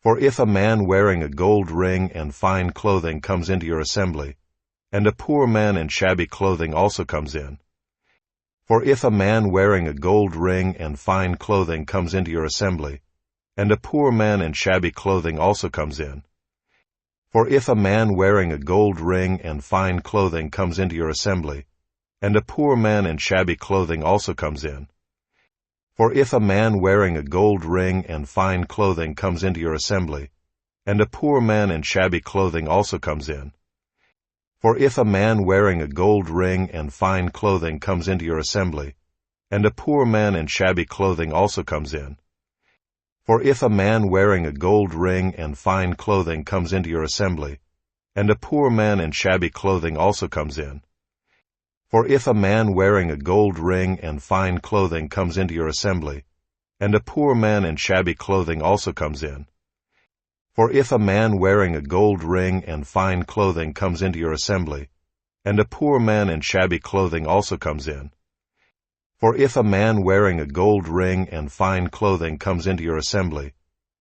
For if a man wearing a gold ring and fine clothing comes into your assembly, and a poor man in shabby clothing also comes in. For if a man wearing a gold ring and fine clothing comes into your assembly, and a poor man in shabby clothing also comes in. For if a man wearing a gold ring and fine clothing comes into your assembly, and a poor man in shabby clothing also comes in. For if a man wearing a gold ring and fine clothing comes into your assembly, and a poor man in shabby clothing also comes in. For if a man wearing a gold ring and fine clothing comes into your assembly, and a poor man in shabby clothing also comes in. For if a man wearing a gold ring and fine clothing comes into your assembly, and a poor man in shabby clothing also comes in. For if a man wearing a gold ring and fine clothing comes into your assembly, and a poor man in shabby clothing also comes in. For if a man wearing a gold ring and fine clothing comes into your assembly, and a poor man in shabby clothing also comes in. For if a man wearing a gold ring and fine clothing comes into your assembly,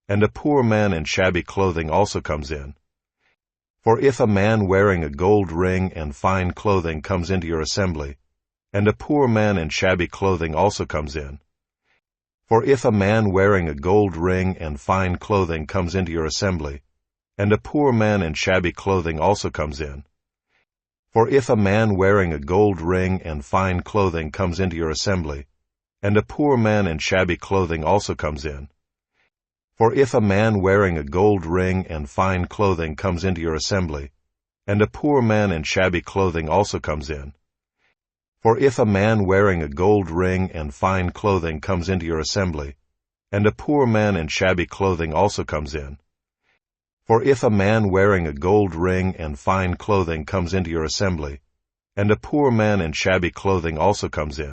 and a poor man in shabby clothing also comes in. For if a man wearing a gold ring and fine clothing comes into your assembly, and a poor man in shabby clothing also comes in. For if a man wearing a gold ring and fine clothing comes into your assembly, and a poor man in shabby clothing also comes in. For if a man wearing a gold ring and fine clothing comes into your assembly, and a poor man in shabby clothing also comes in. For if a man wearing a gold ring and fine clothing comes into your assembly, and a poor man in shabby clothing also comes in. For if a man wearing a gold ring and fine clothing comes into your assembly, and a poor man in shabby clothing also comes in. For if a man wearing a gold ring and fine clothing comes into your assembly, and a poor man in shabby clothing also comes in.